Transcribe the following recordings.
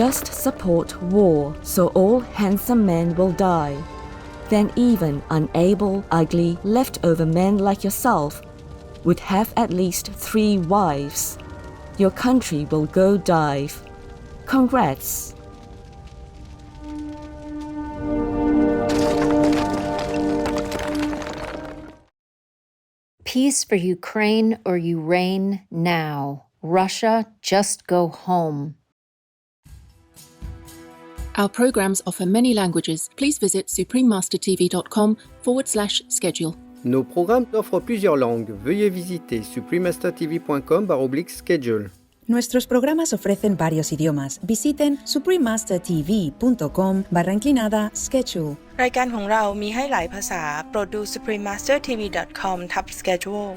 just support war, so all handsome men will die. Then even unable, ugly, leftover men like yourself would have at least 3 wives. Your country will go dive. Congrats. Peace for Ukraine or you reign now. Russia, just go home. Our programs offer many languages. Please visit suprememastertv.com/schedule. Nos programmes offrent plusieurs langues. Veuillez visiter suprememastertv.com/schedule. Nuestros programas ofrecen varios idiomas. Visiten suprememastertv.com/schedule รายการของเรามีให้หลายภาษาโปรดดู suprememastertv.com/schedule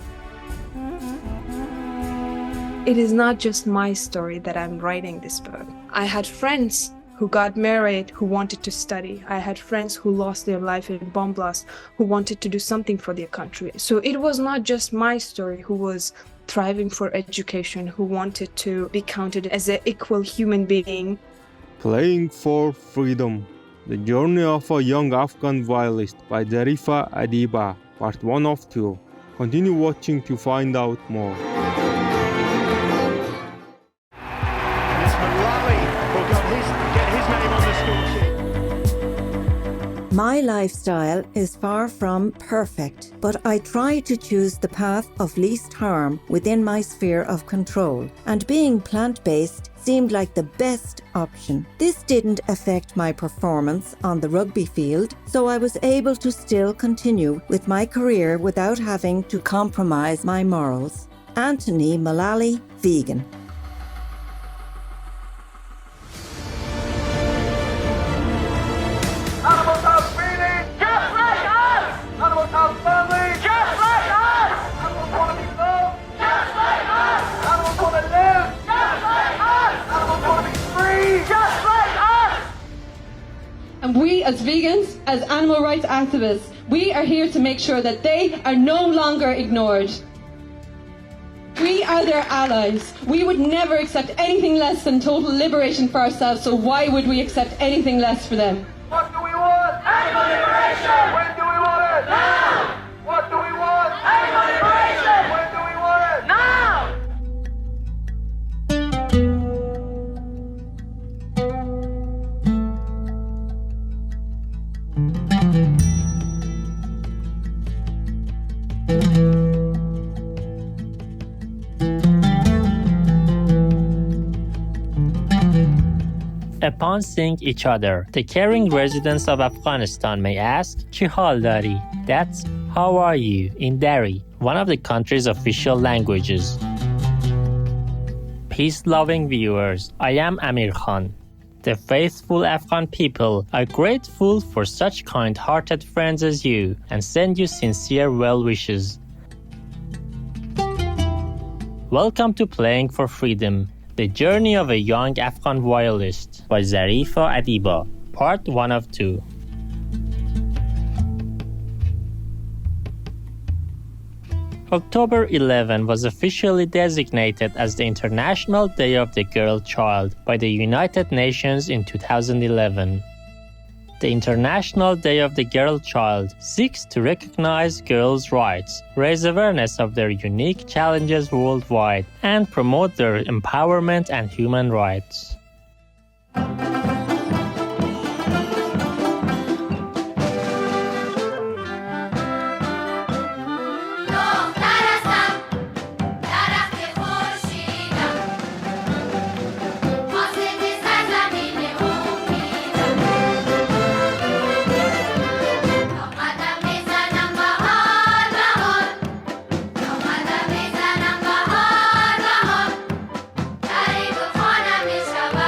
It is not just my story that I'm writing this book. I had friends who got married, who wanted to study. I had friends who lost their life in bomb blasts, who wanted to do something for their country. So it was not just my story who was thriving for education, who wanted to be counted as an equal human being. Playing for Freedom: The Journey of a Young Afghan Violist by Zarifa Adiba, Part 1 of 2. Continue watching to find out more. My lifestyle is far from perfect, but I try to choose the path of least harm within my sphere of control, and being plant-based seemed like the best option. This didn't affect my performance on the rugby field, so I was able to still continue with my career without having to compromise my morals. Anthony Mullally, vegan. Animals have feelings, just like us! Animals have families, just like us! Animals want to be loved, just like us! Animals want to live, just like us! Animals want to be free, just like us! And we as vegans, as animal rights activists, we are here to make sure that they are no longer ignored. We are their allies. We would never accept anything less than total liberation for ourselves, so why would we accept anything less for them? What do we want? Animal liberation! When do we want it? Now! What do we want? Animal liberation! When do we want it? Now! Upon seeing each other, the caring residents of Afghanistan may ask, "Chi hal dari?" That's "How are you?" in Dari, one of the country's official languages. Peace-loving viewers, I am Amir Khan. The faithful Afghan people are grateful for such kind-hearted friends as you and send you sincere well wishes. Welcome to Playing for Freedom: The Journey of a Young Afghan Violist by Zarifa Adiba, Part 1 of 2. October 11 was officially designated as the International Day of the Girl Child by the United Nations in 2011. The International Day of the Girl Child seeks to recognize girls' rights, raise awareness of their unique challenges worldwide, and promote their empowerment and human rights. Shaba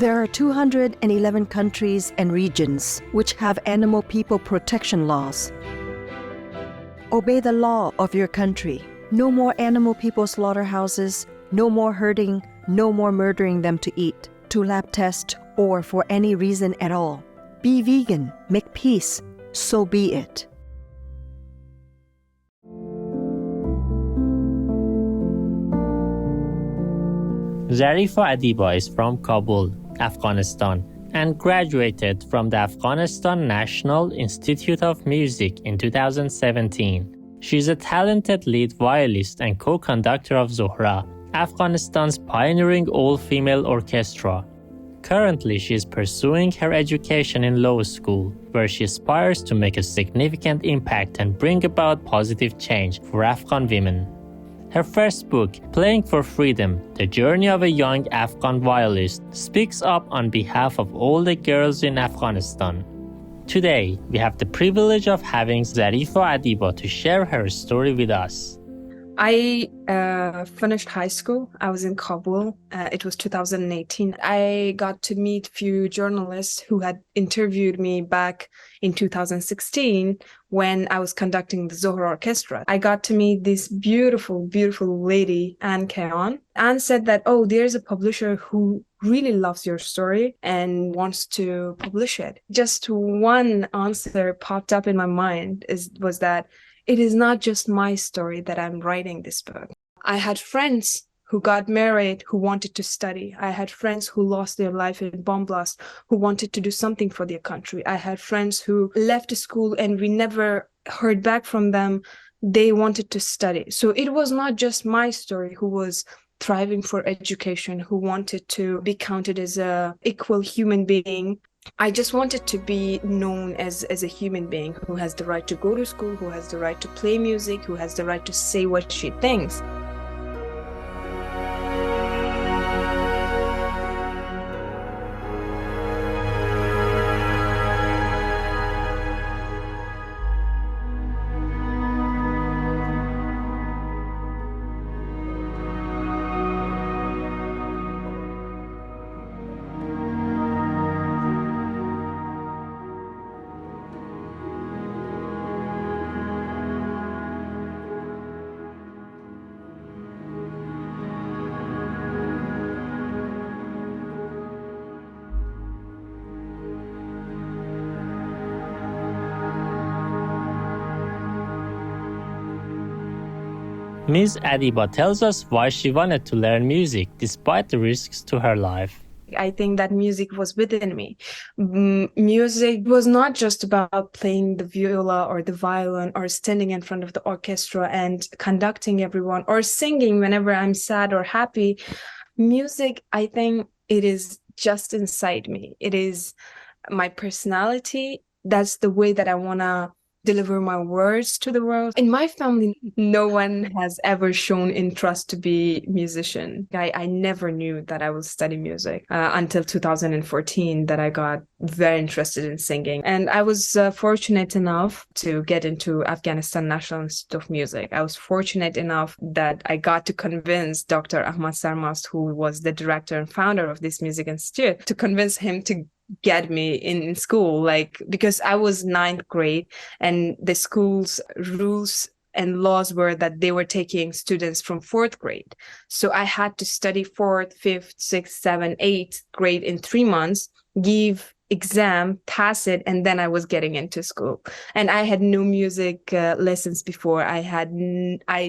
There are 211 countries and regions which have animal people protection laws. Obey the law of your country. No more animal people slaughterhouses, no more hurting, no more murdering them to eat, to lab test, or for any reason at all. Be vegan, make peace, so be it. Zarifa Adiba is from Kabul, Afghanistan, and graduated from the Afghanistan National Institute of Music in 2017. She is a talented lead violist and co-conductor of Zohra, Afghanistan's pioneering all-female orchestra. Currently, she is pursuing her education in law school, where she aspires to make a significant impact and bring about positive change for Afghan women. Her first book, Playing for Freedom, The Journey of a Young Afghan Violist, speaks up on behalf of all the girls in Afghanistan. Today, we have the privilege of having Zarifa Adiba to share her story with us. I finished high school. I was in Kabul. It was 2018. I got to meet few journalists who had interviewed me back in 2016 when I was conducting the Zohra Orchestra. I got to meet this beautiful, beautiful lady, Anne Kayan. Anne said that, oh, there's a publisher who really loves your story and wants to publish it. Just one answer popped up in my mind was that it is not just my story that I'm writing this book. I had friends who got married, who wanted to study. I had friends who lost their life in bomb blast, who wanted to do something for their country. I had friends who left school and we never heard back from them. They wanted to study. So it was not just my story who was thriving for education, who wanted to be counted as an equal human being. I just wanted to be known as a human being who has the right to go to school, who has the right to play music, who has the right to say what she thinks. Ms. Adiba tells us why she wanted to learn music despite the risks to her life. I think that music was within me. Music was not just about playing the viola or the violin or standing in front of the orchestra and conducting everyone or singing whenever I'm sad or happy. Music, I think it is just inside me. It is my personality. That's the way that I want to deliver my words to the world. In my family, no one has ever shown interest to be a musician. I never knew that I would study music until 2014 that I got very interested in singing. And I was fortunate enough to get into Afghanistan National Institute of Music. I was fortunate enough that I got to convince Dr. Ahmad Sarmast, who was the director and founder of this music institute, to convince him to get me in school, because I was 9th grade and the school's rules and laws were that they were taking students from 4th grade. So I had to study 4th, 5th, 6th, 7th, 8th grade in 3 months, give exam, pass it, and then I was getting into school. And I had no music lessons before. I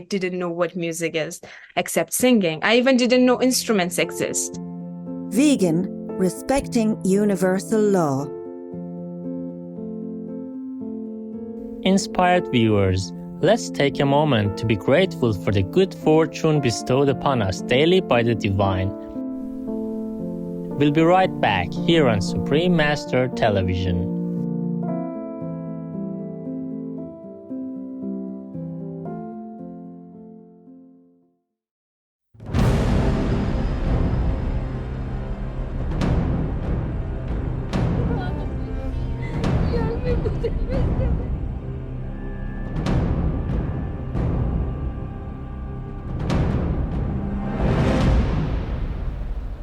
didn't know what music is except singing. I even didn't know instruments exist. Vegan, respecting universal law. Inspired viewers, let's take a moment to be grateful for the good fortune bestowed upon us daily by the Divine. We'll be right back here on Supreme Master Television.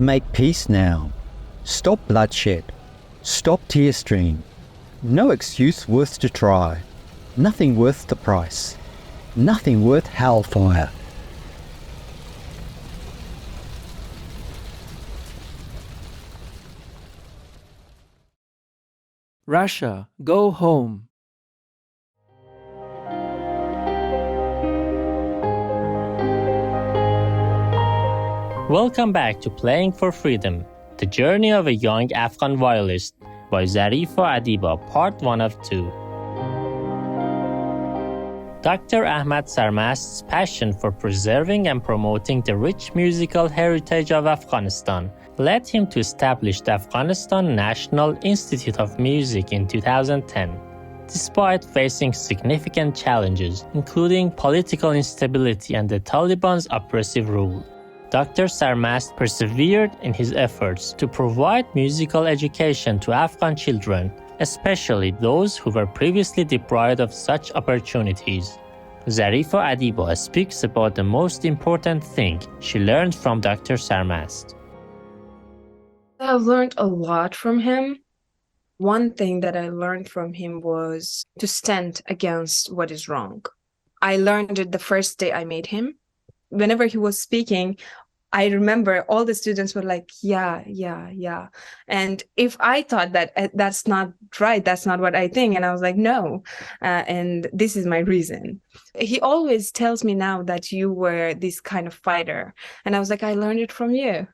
Make peace now. Stop bloodshed. Stop tear stream. No excuse worth to try. Nothing worth the price. Nothing worth hellfire. Russia, go home. Welcome back to Playing for Freedom, the journey of a young Afghan violist by Zarifa Adiba, part 1 of 2. Dr. Ahmad Sarmast's passion for preserving and promoting the rich musical heritage of Afghanistan led him to establish the Afghanistan National Institute of Music in 2010. Despite facing significant challenges, including political instability and the Taliban's oppressive rule, Dr. Sarmast persevered in his efforts to provide musical education to Afghan children, especially those who were previously deprived of such opportunities. Zarifa Adiba speaks about the most important thing she learned from Dr. Sarmast. I've learned a lot from him. One thing that I learned from him was to stand against what is wrong. I learned it the first day I met him. Whenever he was speaking, I remember all the students were like, yeah. And if I thought that that's not right, that's not what I think. And I was like, no. And this is my reason. He always tells me now that you were this kind of fighter. And I was like, I learned it from you.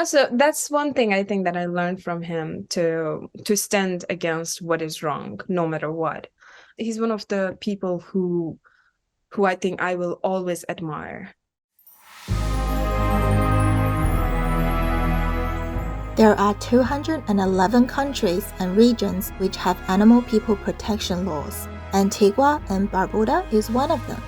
So that's one thing I think that I learned from him, to stand against what is wrong, no matter what. He's one of the people who I think I will always admire. There are 211 countries and regions which have animal people protection laws. Antigua and Barbuda is one of them.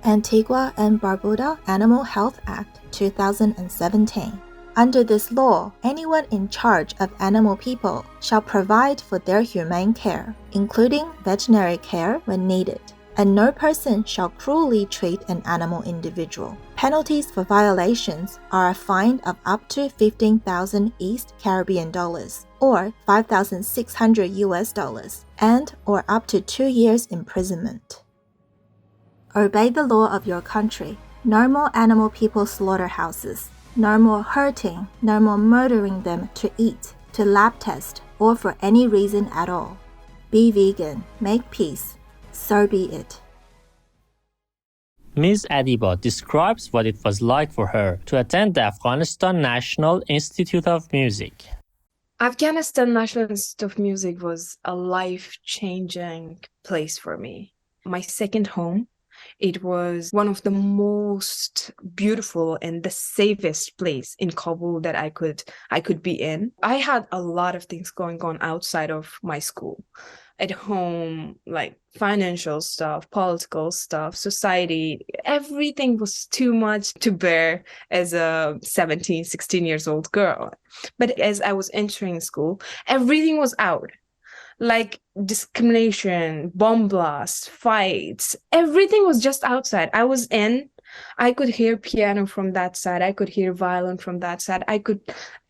Antigua and Barbuda Animal Health Act 2017. Under this law, anyone in charge of animal people shall provide for their humane care, including veterinary care when needed, and no person shall cruelly treat an animal individual. Penalties for violations are a fine of up to 15,000 East Caribbean dollars or $5,600 US and or up to 2 years imprisonment. Obey the law of your country. No more animal people slaughterhouses. No more hurting, no more murdering them to eat, to lab test, or for any reason at all. Be vegan, make peace, so be it. Ms. Adiba describes what it was like for her to attend the Afghanistan National Institute of Music. Afghanistan National Institute of Music was a life-changing place for me. My second home. It was one of the most beautiful and the safest place in Kabul that I could be in. I had a lot of things going on outside of my school. At home, like financial stuff, political stuff, society, everything was too much to bear as a 17, 16 years old girl. But as I was entering school, everything was out. Like discrimination, bomb blasts, fights, everything was just outside. I was in, I could hear piano from that side. I could hear violin from that side. I could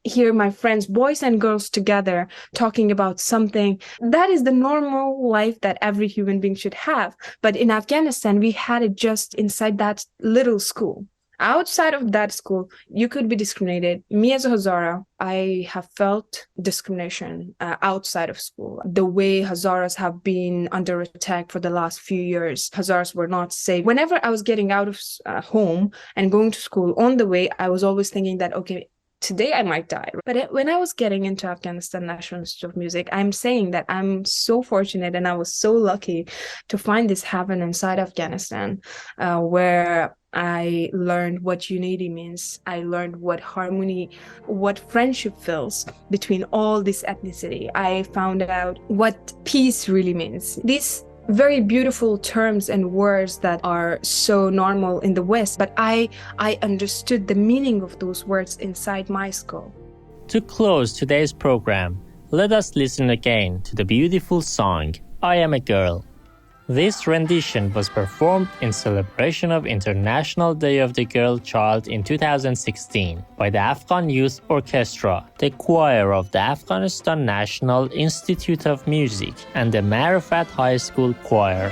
hear my friends, boys and girls together talking about something. That is the normal life that every human being should have. But in Afghanistan, we had it just inside that little school. Outside of that school, you could be discriminated. Me as a Hazara, I have felt discrimination outside of school. The way Hazaras have been under attack for the last few years, Hazaras were not safe. Whenever I was getting out of home and going to school, on the way, I was always thinking that, okay, today I might die. But when I was getting into Afghanistan National Institute of Music, I'm saying that I'm so fortunate and I was so lucky to find this heaven inside Afghanistan, where I learned what unity means. I learned what harmony, what friendship feels between all this ethnicity. I found out what peace really means. These very beautiful terms and words that are so normal in the West, but I understood the meaning of those words inside my skull. To close today's program, Let us listen again to the beautiful song, I Am a Girl. This rendition was performed in celebration of International Day of the Girl Child in 2016 by the Afghan Youth Orchestra, the choir of the Afghanistan National Institute of Music, and the Marifat High School Choir.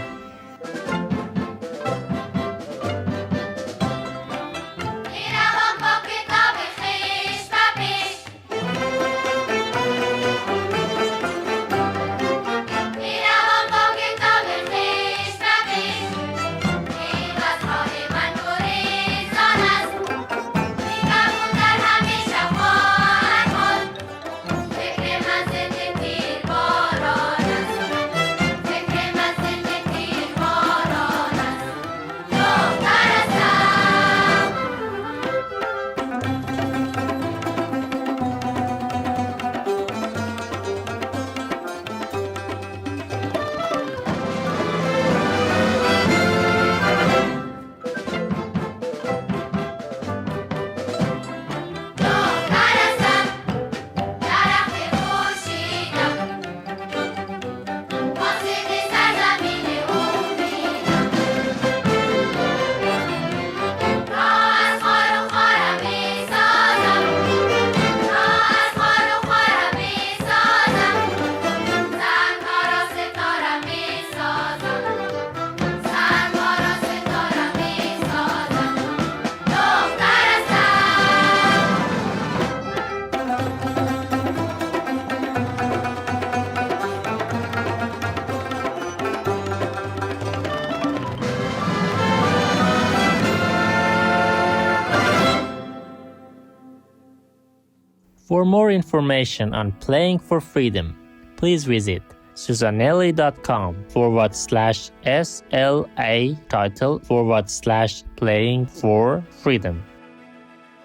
For more information on Playing for Freedom, please visit susanelli.com/SLA title/playing for freedom.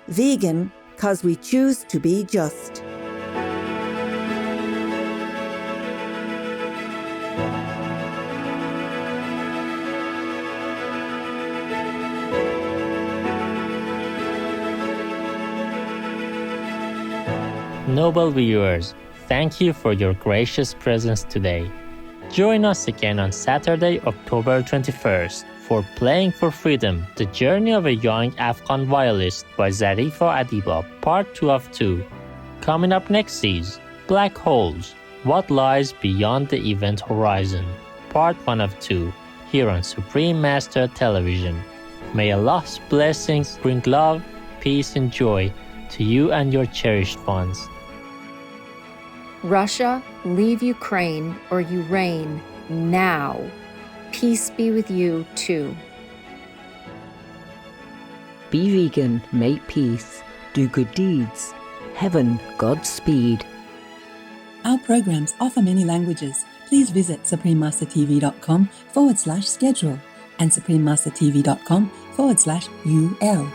Vegan, 'cause we choose to be just. Noble viewers, thank you for your gracious presence today. Join us again on Saturday, October 21st for Playing for Freedom, The Journey of a Young Afghan Violist by Zarifa Adiba, Part 2 of 2. Coming up next is Black Holes, What Lies Beyond the Event Horizon, Part 1 of 2, here on Supreme Master Television. May Allah's blessings bring love, peace and joy to you and your cherished ones. Russia, leave Ukraine or you reign now. Peace be with you too. Be vegan, make peace, do good deeds. Heaven, Godspeed. Our programs offer many languages. Please visit suprememastertv.com/schedule and suprememastertv.com/UL.